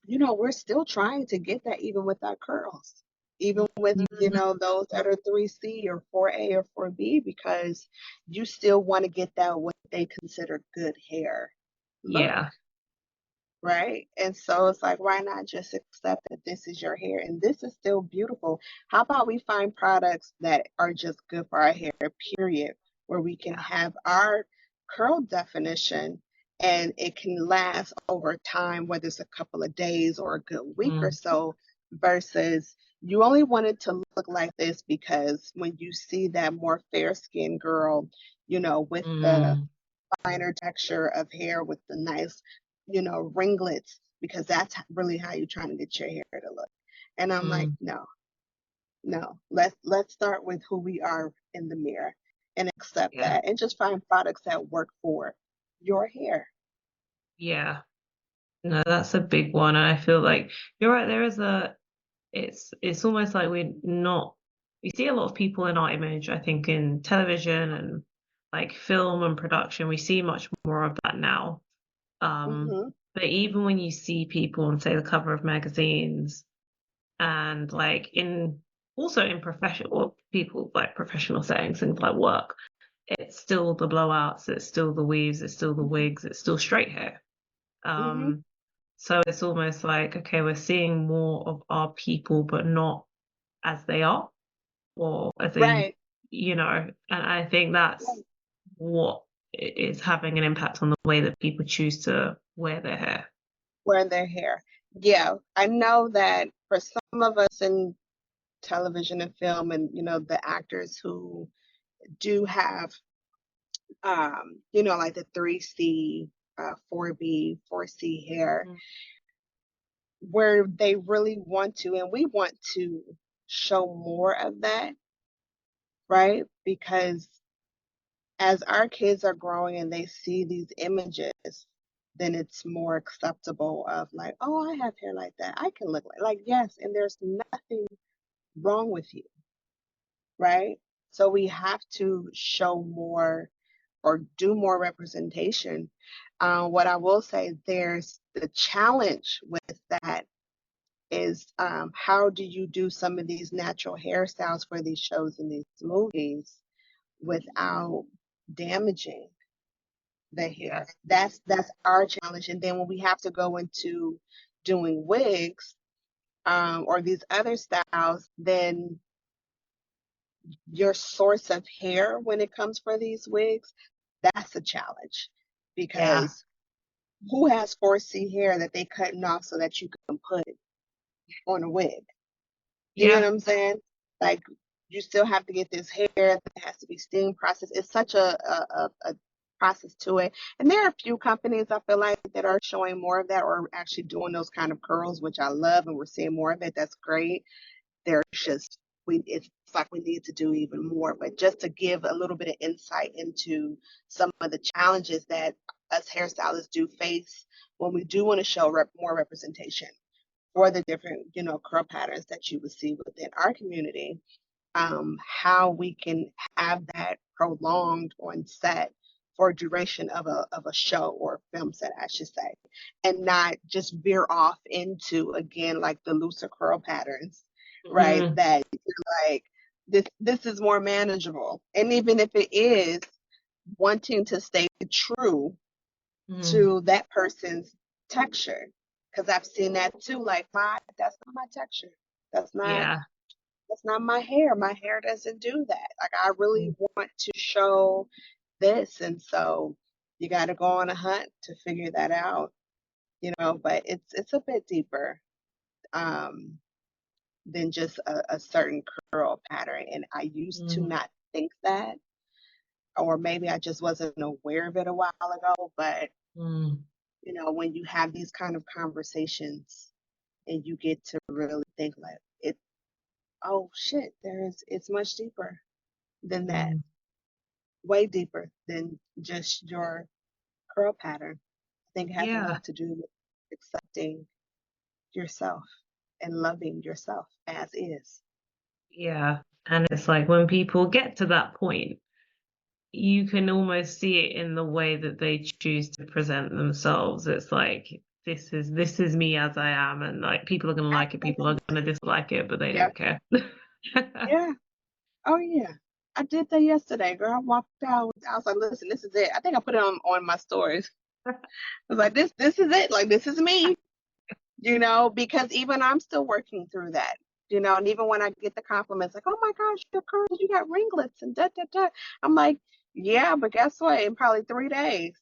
we're still trying to get that even with our curls, even with, Mhm. those that are 3C or 4A or 4B, because you still want to get that what they consider good hair look. Yeah. Right. And so it's like, why not just accept that this is your hair and this is still beautiful? How about we find products that are just good for our hair, period, where we can Yeah. have our curl definition and it can last over time, whether it's a couple of days or a good week or Mm. so, versus you only want it to look like this because when you see that more fair skinned girl, with the Mm. finer texture of hair with the nice, ringlets, because that's really how you're trying to get your hair to look. And I'm like, Mm. no, no. Let's start with who we are in the mirror and accept Yeah. that and just find products that work for your hair. Yeah. No, that's a big one. And I feel like you're right. It's almost like we see a lot of people in our image, I think in television and like film and production, we see much more of that now. Hmm. But even when you see people on, say, the cover of magazines and like in professional, well, people like professional settings, things like work, it's still the blowouts, it's still the weaves, it's still the Hmm. wigs, it's still straight hair. Hmm. Um, so it's almost like, okay, we're seeing more of our people, but not as they are or as they, Right. and I think that's Right. what is having an impact on the way that people choose to wear their hair. Wearing their hair. Yeah, I know that for some of us in television and film and, the actors who do have like the 3C, 4B, 4C hair, Mm. where they really want to, and we want to show more of that, right? Because as our kids are growing and they see these images, then it's more acceptable of like, oh, I have hair like that. I can look like yes, and there's nothing wrong with you, right? So we have to show more or do more representation. What I will say, there's the challenge with that is how do you do some of these natural hairstyles for these shows and these movies without damaging the hair? Yes. That's our challenge. And then when we have to go into doing wigs or these other styles, then your source of hair when it comes for these wigs, that's a challenge Yeah. because who has 4C hair that they cutting off so that you can put on a wig? You know what Yeah. I'm saying? Like you still have to get this hair that has to be steam processed. It's such a process to it. And there are a few companies I feel like that are showing more of that or actually doing those kind of curls, which I love, and we're seeing more of it. That's great. There's just it's like we need to do even more. But just to give a little bit of insight into some of the challenges that us hairstylists do face when we do want to show more representation for the different, curl patterns that you would see within our community, how we can have that prolonged on set for a duration of a show or film set, I should say, and not just veer off into again like the looser curl patterns, right? Mm. That you're like this is more manageable, and even if it is wanting to stay true Mm. to that person's texture, because I've seen that too. Like that's not my texture. That's not Yeah. that's not my hair. My hair doesn't do that. Like I really Mm. want to show this, and so you got to go on a hunt to figure that out. But it's a bit deeper um, than just a certain curl pattern. And I used to Mm. not think that, or maybe I just wasn't aware of it a while ago. But Mm. when you have these kind of conversations and you get to really think like it, oh shit, it's much deeper than that, Mm. way deeper than just your curl pattern. I think it has a Yeah. lot to do with accepting yourself and loving yourself as is. Yeah. And it's like when people get to that point, you can almost see it in the way that they choose to present themselves. It's like this is me as I am, and like people are gonna like it, people are gonna Absolutely. dislike it, but they Yeah. don't care. Yeah. Oh yeah. I did that yesterday, girl. I walked out. I was like, listen, this is it. I think I put it on my stories. I was like, this is it. Like, this is me, because even I'm still working through that, and even when I get the compliments, like, oh my gosh, your curls, you got ringlets and da da da. I'm like, yeah, but guess what? In probably 3 days,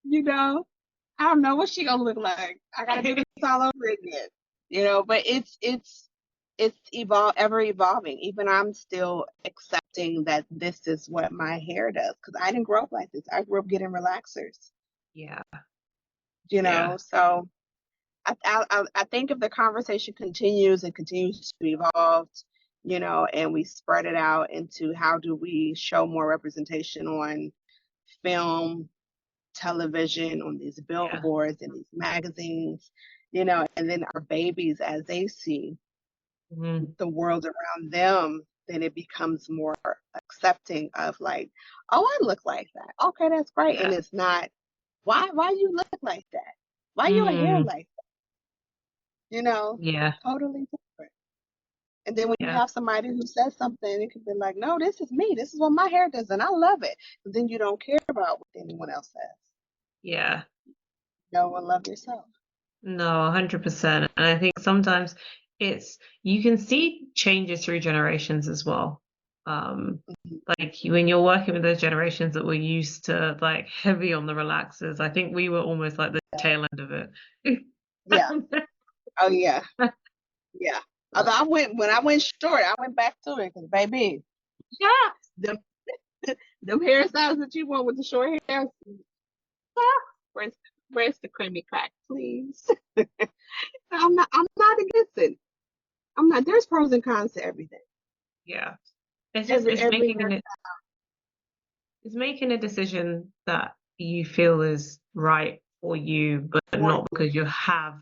you know, I don't know what she gonna look like. I gotta do this all over again. But it's ever evolving. Even I'm still accepting that this is what my hair does because I didn't grow up like this. I grew up getting relaxers, Yeah, yeah, so I think if the conversation continues and continues to evolve, and we spread it out into how do we show more representation on film, television, on these yeah, billboards and these magazines, and then our babies, as they see mhm, the world around them, then it becomes more accepting of like, oh, I look like that. Okay, that's great. And yeah, it's not, why you look like that? Why your hair mm, like that? yeah, Totally different. And then when you yeah, have somebody who says something, it could be like, no, this is me. This is what my hair does, and I love it. But then you don't care about what anyone else says. yeah. Know and love yourself. No, 100%. And I think sometimes you can see changes through generations as well. Um, Mhm. like when you're working with those generations that were used to like heavy on the relaxers, I think we were almost like the tail end of it. Yeah. Oh yeah. Yeah. Although when I went short, I went back to it because baby, Yeah. them them hairstyles that you want with the short hair, where's where's the creamy crack, please? I'm not against it. I'm not. There's pros and cons to everything. Yeah. It's just Every hair. it's making a decision that you feel is right for you, but For not you. because you have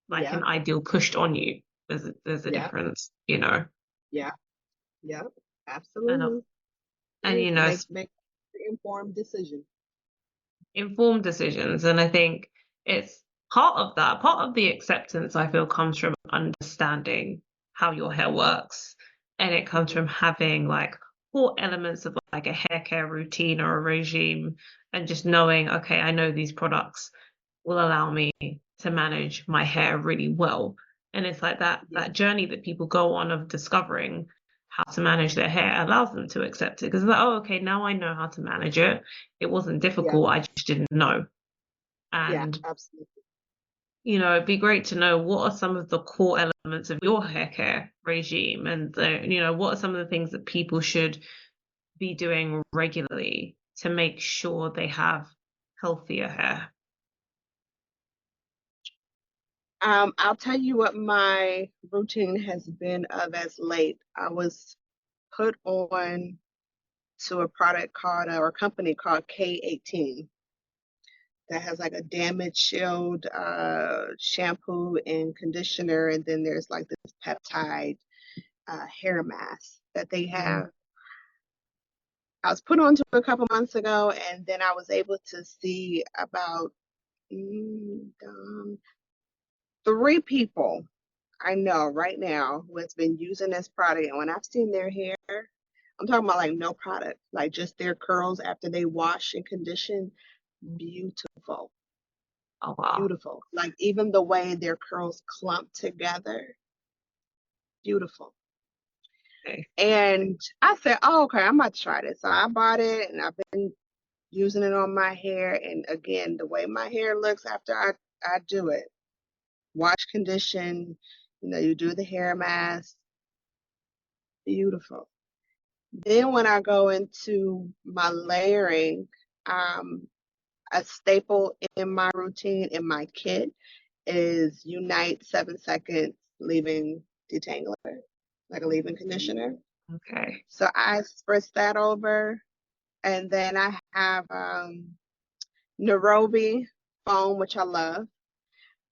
like Yeah. an ideal pushed on you. There's a Yeah. difference, you know. Yeah. Yeah. And Absolutely. and Is you know, make an informed decision. informed decisions. And I think it's part of the acceptance I feel comes from understanding how your hair works. And it comes Hmm. from having like core elements of like a hair care routine or a regime and just knowing, okay, I know these products will allow me to manage my hair really well. And it's like Yeah. that journey that people go on of discovering how to manage their hair allows them to accept it because like, oh, okay, now I know how to manage it. It wasn't Yeah. difficult, I just didn't know. Yeah. And Absolutely. it'd be great to know what are some of the core elements of your hair care regime, and what are some of the things that people should be doing regularly to make sure they have healthier hair. I'll tell you what my routine has been of as late. I was put on to a product called or a company called K18 that has like a damage shield shampoo and conditioner, and then there's like this peptide hair mask that they Mm. have. I was put onto a couple months ago, and then I was able to see about 3 people I know right now who has been using this product. And when I've seen their hair, I'm talking about like no product, like just their curls after they wash and condition. Beautiful, Oh wow. beautiful. Like even the way their curls clump together, beautiful. Okay. And I said, oh, okay, I'm about to try this. So I bought it and I've been using it on my hair. And again, the way my hair looks after I do it, wash, condition, you do the hair mask, beautiful. Then when I go into my layering, Um, a staple in my routine in my kit is Unite 7 seconds leave-in detangler, like a leave-in conditioner. Okay. So I spritz that over, and then I have Nairobi foam, which I love,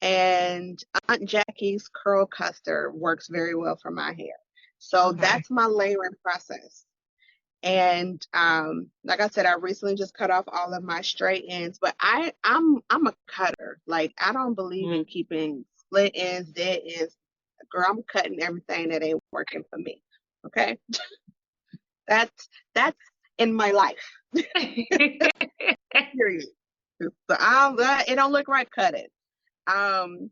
and Aunt Jackie's curl custard works very well for my hair. So Okay. that's my layering process. And like I said, I recently just cut off all of my straight ends, but I'm a cutter. Like I don't believe in keeping split ends, dead ends. Girl, I'm cutting everything that ain't working for me. Okay, that's in my life. Period. So it don't look right. Cut it. Um,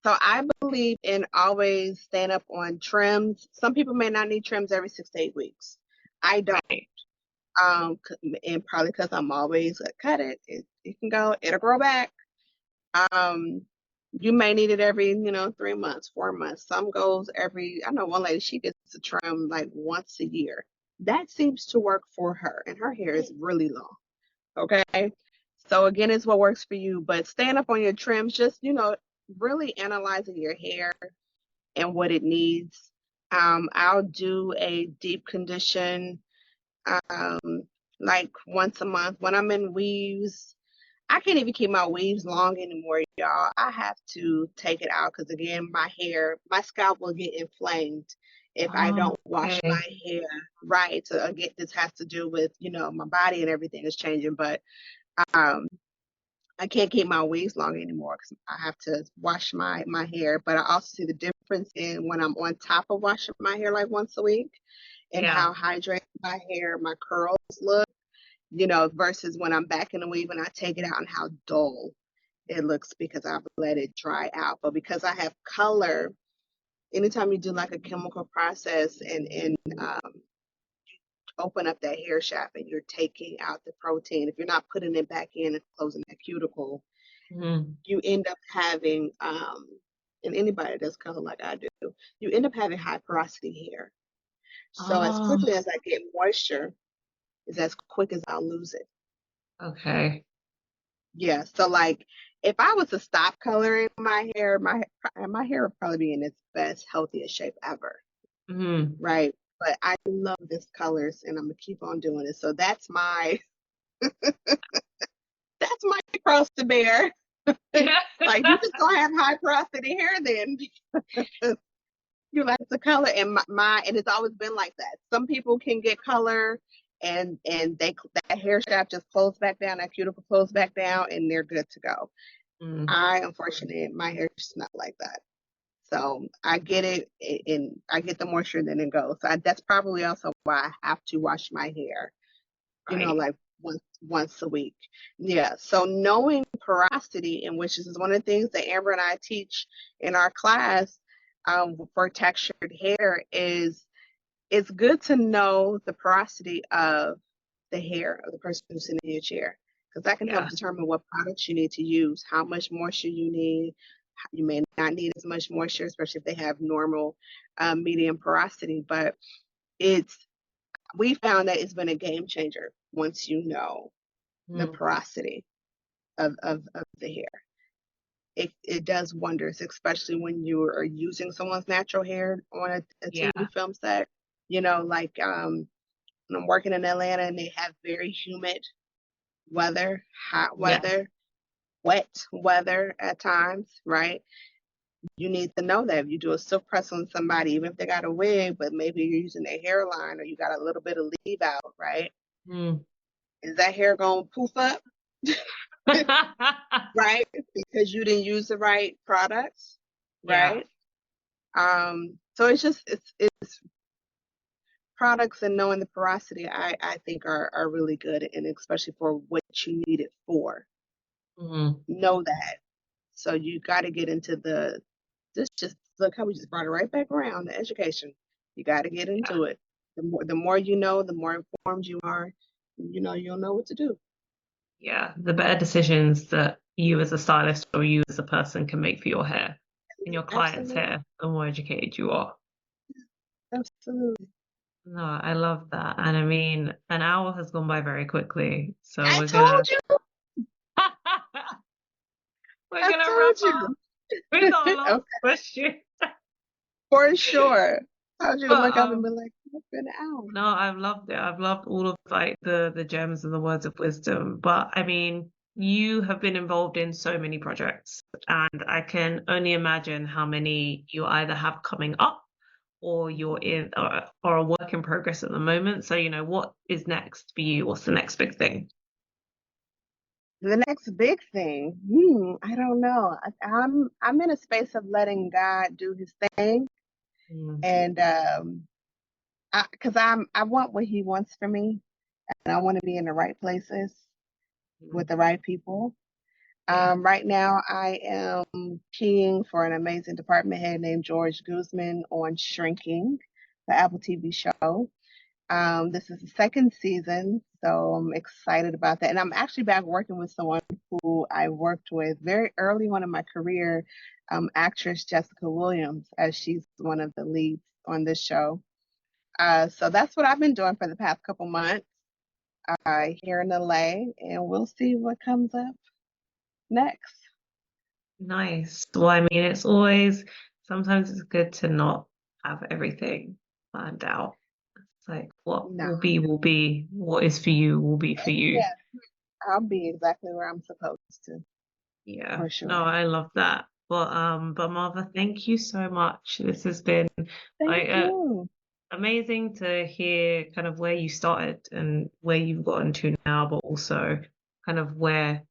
so I believe in always staying up on trims. Some people may not need trims every 6 to 8 weeks. I don't. Right. And probably because I'm always cut it. It can go. It'll grow back. Um, you may need it every 3 months, 4 months. Some goes every. I know one lady, she gets a trim like once a year. That seems to work for her, and her hair is really long. Okay. So again, it's what works for you, but staying up on your trims, just really analyzing your hair and what it needs. I'll do a deep condition um, like once a month. When I'm in weaves, I can't even keep my weaves long anymore, y'all. I have to take it out because again, my scalp will get inflamed if I Oh, don't wash my okay. hair right. So again, this has to do with, my body and everything is changing, but um, I can't keep my weaves long anymore because I have to wash my hair. But I also see the difference in when I'm on top of washing my hair like once a week and Yeah. how hydrated my hair, my curls look, versus when I'm back in the weave and I take it out and how dull it looks because I've let it dry out. But because I have color, anytime you do like a chemical process and open up that hair shaft and you're taking out the protein, if you're not putting it back in and closing that cuticle, Mm. you end up having, and anybody that's color like I do, you end up having high porosity hair. So as Oh, quickly as I get moisture, is as quick as I'll lose it. Yeah. So like if I was to stop coloring my hair, my hair would probably be in its best, healthiest shape ever. mm. Right. But I love this colors and I'm gonna keep on doing it. So that's my cross to bear. Like you just gonna have high porosity hair then. You like the color and and it's always been like that. Some people can get color and that hair shaft just close back down, that cuticle close back down, and they're good to go. Mm. Unfortunately, my hair is not like that. So I get it and I get the moisture, then it goes. So that's probably also why I have to wash my hair, Right. like once a week. Yeah. So knowing porosity, and which is one of the things that Amber and I teach in our class for textured hair, is it's good to know the porosity of the hair of the person who's sitting in your chair because that can help Yeah. determine what products you need to use, how much moisture you need. You may not need as much moisture, especially if they have normal medium porosity, but it's we found that it's been a game changer once you know the Mm. porosity of the hair. It does wonders, especially when you are using someone's natural hair on a Yeah. TV film set. Like when I'm working in Atlanta and they have very humid weather, hot Yeah. weather, wet weather at times, right? You need to know that if you do a silk press on somebody, even if they got a wig, but maybe you're using their hairline or you got a little bit of leave out, right? Mm. Is that hair going to poof up, right? Because you didn't use the right products, Yeah. right? So it's products and knowing the porosity, I think are really good, and especially for what you need it for. Mm. Know that. So you got to get into this just look how we just brought it right back around to education. You got to get Yeah. into it. The more you know, the more informed you are, you'll know what to do. Yeah. The better decisions that you as a stylist or you as a person can make for your hair and your client's Absolutely. hair, the more educated you are. Absolutely. No, I love that. And I mean, an hour has gone by very quickly. So I we're told gonna you. we're I gonna wrap told up you. with our last Okay, question. for sure. I told you to But look up and be like, it's been an hour. no, I've loved it. I've loved all of like the gems and the words of wisdom. But I mean, you have been involved in so many projects, and I can only imagine how many you either have coming up or you're in or a work in progress at the moment. So, what is next for you? What's the next big thing? The next big thing, I don't know. I'm in a space of letting God do His thing, Mm, and because I want what He wants for me, and I want to be in the right places with mm, the right people. yeah. Right now, I am keying for an amazing department head named George Guzman on Shrinking, the Apple TV show. This is the second season, so I'm excited about that. And I'm actually back working with someone who I worked with very early on in my career, actress Jessica Williams, as she's one of the leads on this show. So that's what I've been doing for the past couple months here in LA, and we'll see what comes up next. Nice. Well, I mean, it's always sometimes it's good to not have everything planned out. It's like what No, will be. What is for you will be for you. yeah, I'll be exactly where I'm supposed to, Yeah. for No, sure. I love that. But Marva, thank you so much. This has been Thank like you. amazing to hear kind of where you started and where you've gotten to now, but also kind of where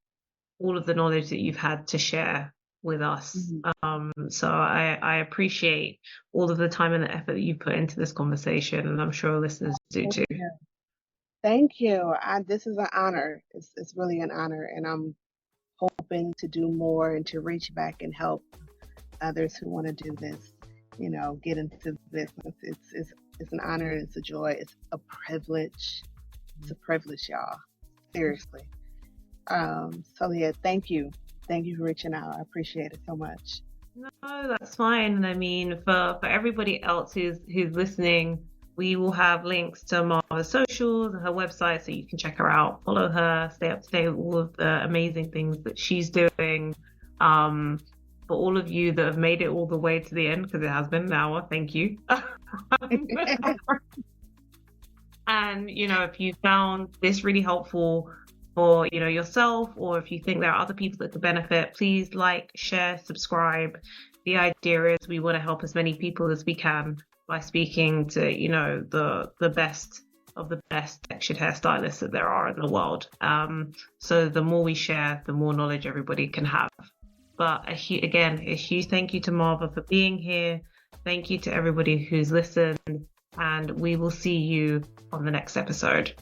all of the knowledge that you've had to share with us. Mhm. So I appreciate all of the time and the effort that you've put into this conversation, and I'm sure listeners do Thank too. you. Thank you. This is an honor. It's really an honor, and I'm hoping to do more and to reach back and help others who want to do this. Get into business. It's an honor. It's a joy. It's a privilege. It's a privilege, y'all. Seriously. So yeah, thank you. Thank you for reaching out. I appreciate it so much. No, that's fine. And I mean, for everybody else who's listening, we will have links to Marva's socials and her website so you can check her out, follow her, stay up to date with all of the amazing things that she's doing. For all of you that have made it all the way to the end, because it has been an hour, thank you. And, if you found this really helpful for, yourself, or if you think there are other people that could benefit, please like, share, subscribe. The idea is we want to help as many people as we can by speaking to, the best of the best textured hairstylists that there are in the world. So the more we share, the more knowledge everybody can have. But again, a huge thank you to Marva for being here. Thank you to everybody who's listened, and we will see you on the next episode.